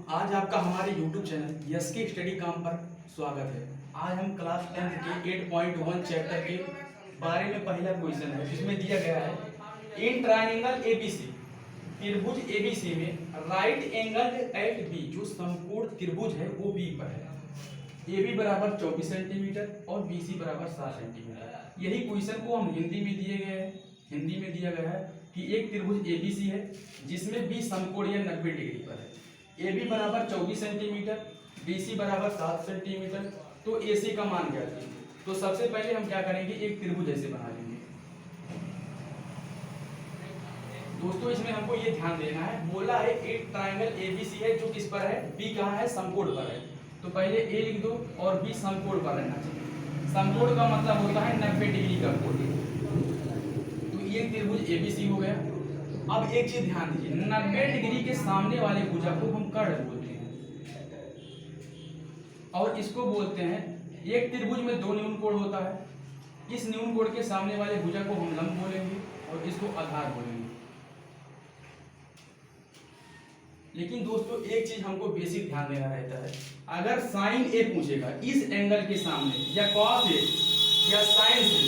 आज आपका हमारे YouTube चैनल यस के स्टडी काम पर स्वागत है। आज हम क्लास 10th के 8.1 चैप्टर के बारे में पहला क्वेश्चन है जिसमें दिया गया है इन ट्रायंगल एबीसी, त्रिभुज एबीसी में राइट एंगल एट बी, जो समकोण त्रिभुज है वो बी पर है। AB बराबर 24 सेंटीमीटर और BC बराबर 7 सेंटीमीटर। यही क्वेश्चन को हम हिंदी में दिए गए हैं। हिंदी में दिया गया है कि एक त्रिभुज ABC है जिसमें B समकोण या 90 डिग्री पर है। AB बराबर 24 सेंटीमीटर, BC बराबर 7 सेंटीमीटर, तो AC का मान ज्ञात कीजिए। तो सबसे पहले हम क्या करेंगे, एक त्रिभुज ऐसे बना लेंगे। दोस्तों इसमें हमको ये ध्यान देना है, बोला है एक ट्रायंगल ABC है जो किस पर है, B कहाँ है, समकोण पर है। तो पहले A लिख दो और B समकोण पर रहना चाहिए। समकोण का मतलब होता है 90 डिग्री का कोण। तो ये त्रिभुज ABC हो गया। अब एक चीज ध्यान दीजिए, 90 डिग्री के सामने वाले भुजा को हम कर्ण बोलते हैं और इसको बोलते हैं, एक त्रिभुज में दो न्यून कोण होता है। इस न्यून कोण के सामने वाले भुजा को हम लंब बोलेंगे और इसको आधार बोलेंगे। लेकिन दोस्तों एक चीज हमको बेसिक ध्यान देना रहता है, अगर साइन ए पूछेगा इस एंगल के सामने या कॉस ए या साइन से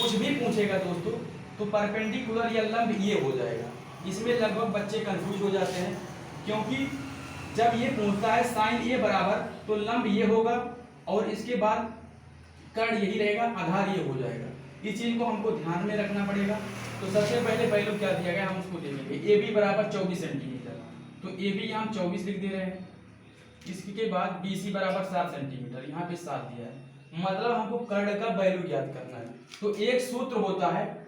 कुछ भी पूछेगा दोस्तों, तो परपेंडिकुलर या लंब ये हो जाएगा। इसमें लगभग बच्चे कंफ्यूज हो जाते हैं, क्योंकि जब ये पूछता है साइन ए बराबर तो लंब ये होगा और इसके बाद कर्ण यही रहेगा, आधार ये हो जाएगा। इस चीज को हमको ध्यान में रखना पड़ेगा। तो सबसे पहले वैल्यू क्या दिया गया हम उसको देखेंगे। AB बराबर 24 सेंटीमीटर, तो AB यहाँ हम 24 लिख दे रहे हैं। इसके बाद BC बराबर 7 सेंटीमीटर, यहाँ पे 7 दिया है। मतलब हमको कर्ण का वैल्यू ज्ञात करना है। तो एक सूत्र होता है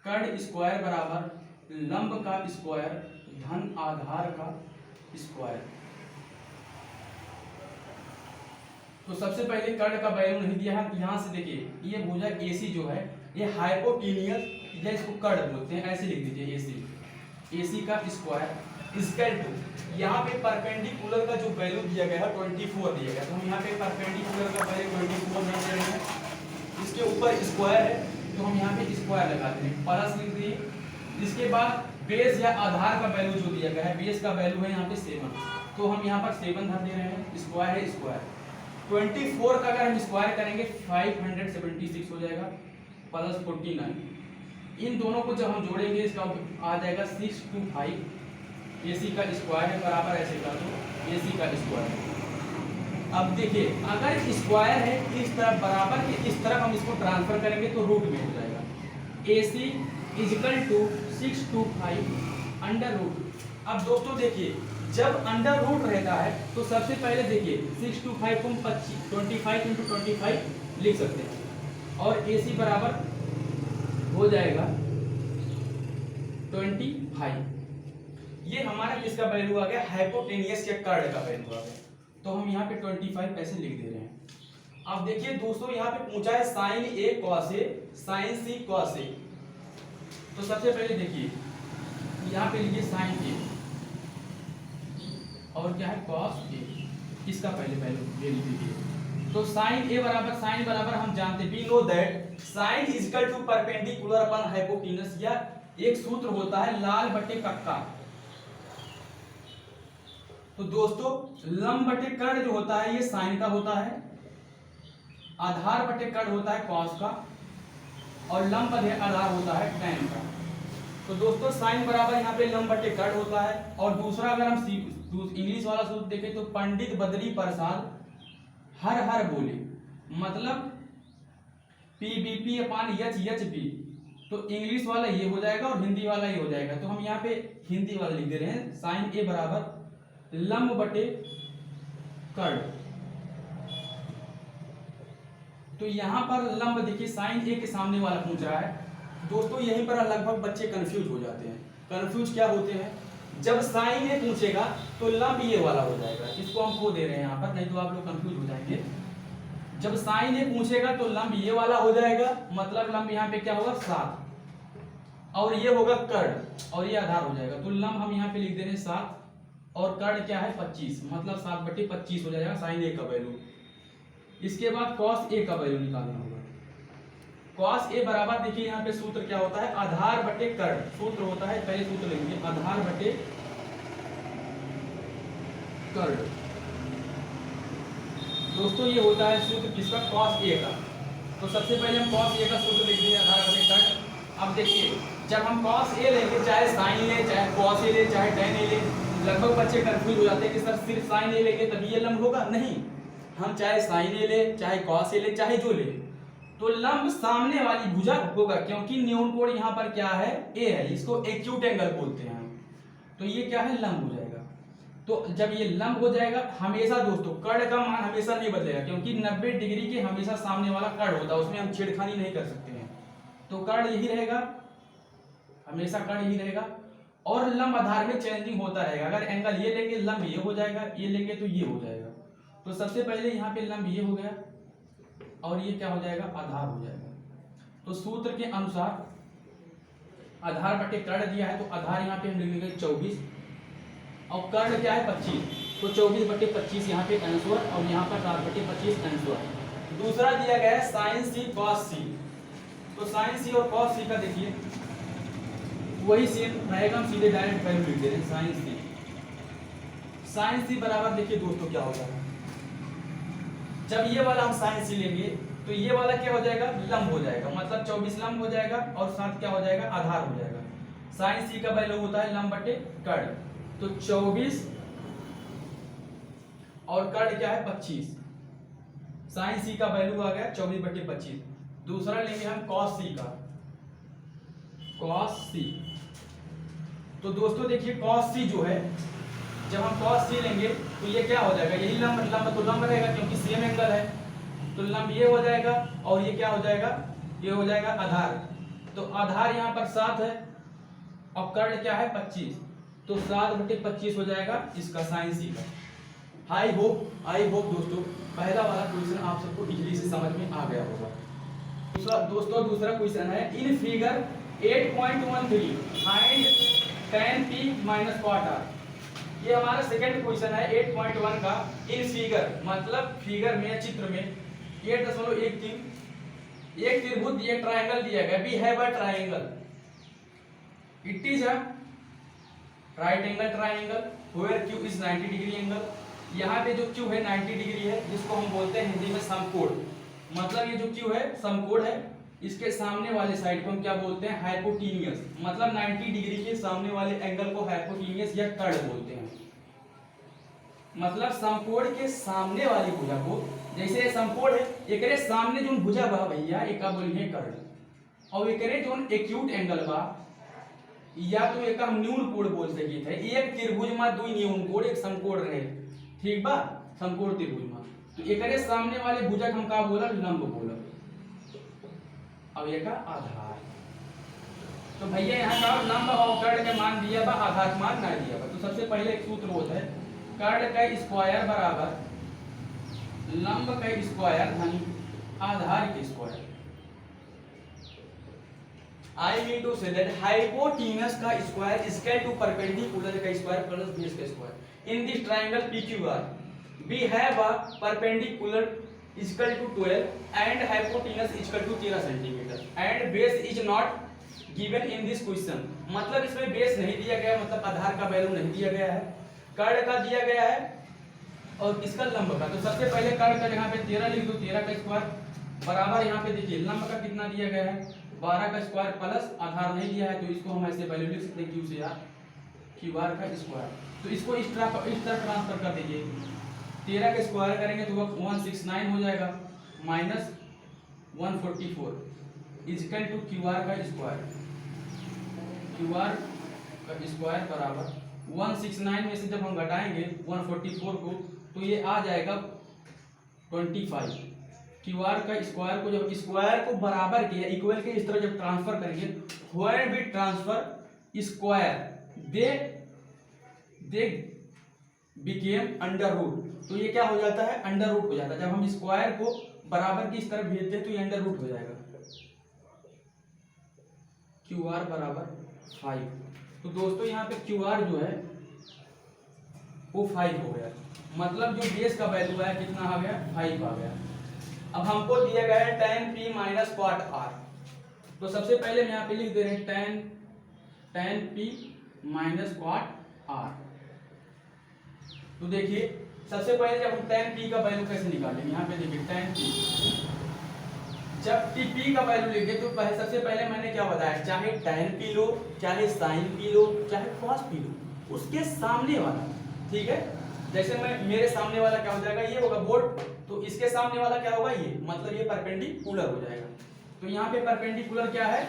कर्ण स्क्वायर बराबर लंब का स्क्वायर धन आधार का स्क्वायर। तो सबसे पहले कर्ण का वैल्यू नहीं दिया है, यहाँ से देखिए ये भुजा AC जो है ये हाइपोटेनियस या इसको कर्ण बोलते हैं, ऐसे लिख दीजिए AC का स्क्वायर इक्वल टू, यहाँ पे परपेंडिकुलर का जो वैल्यू दिया गया है 24 दिया गया, तो हम यहाँ पे परपेंडिकुलर का वैल्यू 24 नहीं दे रहे हैं। इसके ऊपर स्क्वायर है तो हम यहाँ पे स्क्वायर लगा देंगे, प्लस लिख दिए। इसके बाद बेस या आधार का वैल्यू जो दिया गया है, बेस का वैल्यू है यहाँ पे 7, तो हम यहाँ पर 7 धर दे रहे हैं। स्क्वायर है स्क्वायर, 24 का अगर हम स्क्वायर करेंगे 576 हो जाएगा, प्लस 49। इन दोनों को जब हम जोड़ेंगे इसका आ जाएगा 625। AC का स्क्वायर है बराबर ऐसे कर दो AC का स्क्वायर। अब देखिए अगर स्क्वायर है इस तरफ बराबर के इस तरफ हम इसको ट्रांसफर करेंगे तो रूट में हो जाएगा। AC equal to 625 under root. अब दोस्तों देखिए जब अंडर रूट रहता है तो सबसे पहले देखिए 625 को 25 × 25 लिख सकते हैं और AC बराबर हो जाएगा 25। ये हमारा किसका वैल्यू आ गया, हाइपोटेनियस या कर्ण का वैल्यू आ गया। तो हम यहाँ पे 25 ऐसे लिख दे रहे हैं। अब देखिए दोस्तों यहाँ पे पूछा है sine A cos A sine C cos A। तो सबसे पहले देखिए यहाँ पे लिखिए साइन A और क्या है कॉस A, इसका पहले वैल्यू लिखिए। तो साइन A बराबर साइन बराबर हम जानते हैं, we know that sine equal to perpendicular upon hypotenuse, या एक सूत्र होता है लाल बटे कक्का। तो दोस्तों लंब बटे कर्ण जो होता है ये साइन का होता है, आधार बटे कर्ण होता है कॉस का, और लंब बटे आधार होता है टैन का। तो दोस्तों साइन बराबर यहाँ पे लंब बटे कर्ण होता है। और दूसरा अगर हम इंग्लिश वाला सूत्र देखें तो पंडित बद्री प्रसाद हर हर बोले, मतलब PBP अपान HHB। तो इंग्लिश वाला ये हो जाएगा और हिंदी वाला ये हो जाएगा। तो हम यहाँ पे हिंदी वाला लिख दे रहे हैं, साइन A बराबर लंब बटे कर्ण। तो यहां पर लंब देखिए साइन A के सामने वाला पूछ रहा है। दोस्तों यहीं पर लगभग बच्चे कंफ्यूज हो जाते हैं। कंफ्यूज क्या होते हैं, जब साइन A पूछेगा तो लंब ये वाला हो जाएगा, इसको हम खो दे रहे हैं यहाँ पर, नहीं तो आप लोग कंफ्यूज हो जाएंगे। जब साइन A पूछेगा तो लंब ये वाला हो जाएगा, मतलब लंब यहाँ पे क्या होगा 7 और ये होगा कर्ण और ये आधार हो जाएगा। तो लंब हम यहाँ पे लिख दे रहे हैं 7 और कर्ण क्या है 25, मतलब 7/25 हो जाएगा साइन A का वैल्यू। इसके बाद कॉस A का वैल्यू निकालना होगा। कॉस A बराबर देखिए यहाँ पे सूत्र क्या होता है, आधार बटे कर्ण। सूत्र होता है, पहले सूत्र लेंगे, आधार बटे कर्ड। दोस्तों ये होता है सूत्र किसका, cos A का। तो सबसे पहले हम cos A का सूत्र लिख दिए, आधार बटे कर्ड। अब देखिए जब हम cos A लेंगे, चाहे sin ले, चाहे cos A ले, चाहे tan A ले, लगभग बच्चे कंफ्यूज हो जाते हैं कि सर सिर्फ sin A लेंगे तभी ये लंब होगा। नहीं, हम चाहे sin A ले, चाहे cos A ले, चाहे जो ले, तो लंब सामने वाली भुजा होगा, क्योंकि न्यून कोण यहाँ पर क्या है, A है, इसको एक्यूट एंगल बोलते हैं। तो ये क्या है, लंब हो जाएगा। तो जब ये लंब हो जाएगा, हमेशा दोस्तों कर्ण का मान हमेशा नहीं बदलेगा, क्योंकि 90 डिग्री के हमेशा सामने वाला कर्ण होता है, उसमें हम छेड़खानी नहीं कर सकते हैं। तो कर्ण यही रहेगा, हमेशा कर्ण यही रहेगा। और लंब आधार में चेंजिंग होता रहेगा। अगर एंगल ये लेंगे लंब ये हो जाएगा, ये लेंगे तो ये हो जाएगा। तो सबसे पहले यहाँ पे लंब ये हो गया और ये क्या हो जाएगा, आधार हो जाएगा। तो सूत्र के अनुसार आधार बटे कर्ण दिया है, तो आधार यहाँ पे हम लिख लेंगे 24 और कर्ण क्या है 25, तो 24 बटे 25 यहाँ पे आंसर, और यहाँ पर 4 बटे 25 आंसर। दूसरा दिया गया है साइन सी कॉस सी। तो साइन सी और कॉस सी का देखिए वही सेम रहेगा, हम सीधे डायरेक्ट वैल्यू लिख दे रहे हैं साइन सी। साइन सी बराबर देखिए दोस्तों क्या होता है, जब ये वाला हम साइन सी लेंगे तो ये वाला क्या हो जाएगा, लंब हो जाएगा, मतलब 24 लंब हो जाएगा और साथ क्या हो जाएगा, आधार हो जाएगा। साइन सी का वैल्यू होता है लंब बटे कर्ण, तो 24 और कर्ण क्या है 25। साइन सी का वैल्यू आ गया 24 बटे 25। दूसरा लेंगे हम कॉस सी का, कॉस सी। तो दोस्तों देखिए कॉस सी जो है, जब हम कॉस सी लेंगे तो ये क्या हो जाएगा, यही लंब, लंब तो लंब रहेगा क्योंकि सेम एंगल है, तो लंब ये हो जाएगा और ये क्या हो जाएगा, ये हो जाएगा आधार। तो आधार यहाँ पर 7 है और कर्ण क्या है 25, तो 7 बटे 25 हो जाएगा इसका साइन सी का। आई होप दोस्तों पहला वाला क्वेश्चन आप सबको इजीली से समझ में आ गया होगा। दूसरा क्वेश्चन है, in figure 8.13 find tan p minus cot r। ये हमारा सेकंड क्वेश्चन है 8.1 का। इन फिगर मतलब फिगर में, चित्र में 8.13 एक त्रिभुज, ये ट्रायंगल दिया गया, we have a triangle, it is a right angle triangle where q is 90 degree angle. यहाँ पे जो q है 90 डिग्री है, जिसको हम बोलते हैं हिंदी में समकोण। मतलब ये जो q है समकोण है, इसके सामने वाले साइड को हम क्या बोलते हैं, हाइपोटेनियस। मतलब 90 डिग्री के सामने वाले एंगल को हाइपोटेनियस या कर्ण बोलते हैं। मतलब समकोण के सामने वाली भुजा को, जैसे ये समकोण है, एकरे सामने जो भुजा बा भैया एक का बोलिए कर्ण, और एकरे जो एक्यूट एंगल बा या तो एक हम न्यून कोण बोल सकी थे। एक त्रिभुज में दो न्यून कोण एक समकोण रहे, ठीक बा, समकोण त्रिभुज में, तो एकरे सामने वाले भुजा हम का बोला, लंब बोला, अब ये का आधार। तो भैया यहाँ का लंब और कर्ण का मान दिया बा, आधार का मान ना दिया बा। तो सबसे पहले एक सूत्र होता है, कर्ण का स्क्वायर बराबर लंब का स्क्वायर धन आधार के square. I mean to say that hypotenuse का square is equal to perpendicular का स्क्वायर प्लस बेस का square. In this triangle PQR we have a perpendicular is equal to 12 and hypotenuse is equal to 13 cm and base is not given in this question। मतलब इसमें base नहीं दिया गया, मतलब आधार का value नहीं दिया गया है, कर्ण का दिया गया है और इसका लंब का। तो सबसे पहले कर्ण का यहाँ पे 13 लिख दो, 13 का स्क्वायर बराबर यहाँ पे देखिए लंब का कितना दिया गया है 12 का स्क्वायर प्लस आधार नहीं दिया है, तो इसको हम ऐसे वैल्यू लिख सकते हैं क्यू से यार QR का स्क्वायर। तो इसको इस तरह ट्रांसफर कर दीजिए, 13 का स्क्वायर करेंगे तो वो 169 हो जाएगा minus 144 is equal to QR का स्क्वायर। QR का स्क्वायर बराबर 169 में से जब हम घटाएंगे 144 को तो ये आ जाएगा 25। QR का स्क्वायर को जब स्क्वायर को बराबर किया इक्वल के इस तरह जब ट्रांसफर करेंगे, when we transfer square they became under root, तो ये क्या हो जाता है अंडर रूट हो जाता है। जब हम स्क्वायर को बराबर की इस तरफ भेजते हैं तो ये अंडर रूट हो जाएगा। QR बराबर 5। तो दोस्तों यहाँ पे QR जो है वो 5 हो गया, मतलब जो बेस का वैल्यू है कितना आ गया 5 आ गया। अब हमको दिया गया है tan p minus cot r। तो सबसे पहले हम यहाँ पे लिख दे रहे हैं tan p minus cot r। तो देखिए सबसे पहले जब हम tan p का वैल्यू कैसे निकालेंगे, यहाँ पे देखिए tan p, जब p का वैल्यू लेंगे तो सबसे पहले मैंने क्या बताया, चाहे tan p लो, चाहे sin p लो, चाहे cos p लो, उसके सामने वाला, ठीक है। जैसे मैं मेरे सामने वाला क्या हो जाएगा, ये होगा बोर्ड, तो इसके सामने वाला क्या होगा, ये मतलब ये परपेंडिकुलर हो जाएगा। तो यहाँ पे परपेंडिकुलर क्या है,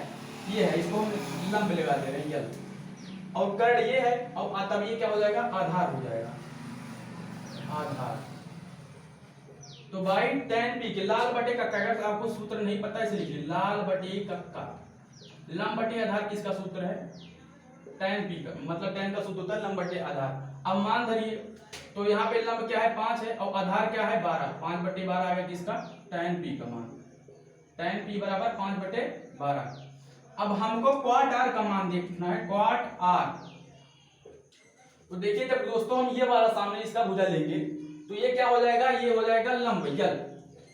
ये है, इसको हम लंब लगा दे रहे हैं यल, और कर्ण ये है, और तब ये क्या हो जाएगा, आधार हो जाएगा, आधार। तो भाई tan p के लाल बटे कक्का, अगर आपको सूत्र नहीं पता इसे लिखिए, लाल बटे कक्का, लंब बटे आधार किसका सूत्र है, tan p का, मतलब tan का सूत्र होता है लंब बटे आधार। अब मान धरिए, तो यहाँ पे लंब क्या है 5 है, और आधार क्या है 12, 5 बटे 12 आ गया किसका, tan p का मान, tan p बराबर 5 बटे 12। अब हमको क्वाट r का मान देखना है, क्वाट r। तो देखिए जब दोस्तों हम ये वाला सामने इसका भुजा लेंगे तो ये क्या हो जाएगा, ये हो जाएगा लंब यल,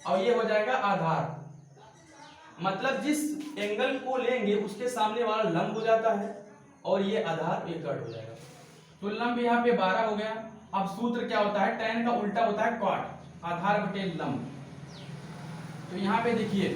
और ये हो जाएगा आधार। मतलब जिस एंगल को लेंगे उसके सामने वाला लंब हो जाता है, और ये आधार ये कट हो जाएगा। तो लंब यहाँ पे 12 हो गया। अब सूत्र क्या होता है, tan का उल्टा होता है क्वाट, आधार बटे लंब। तो यहाँ पे देखिए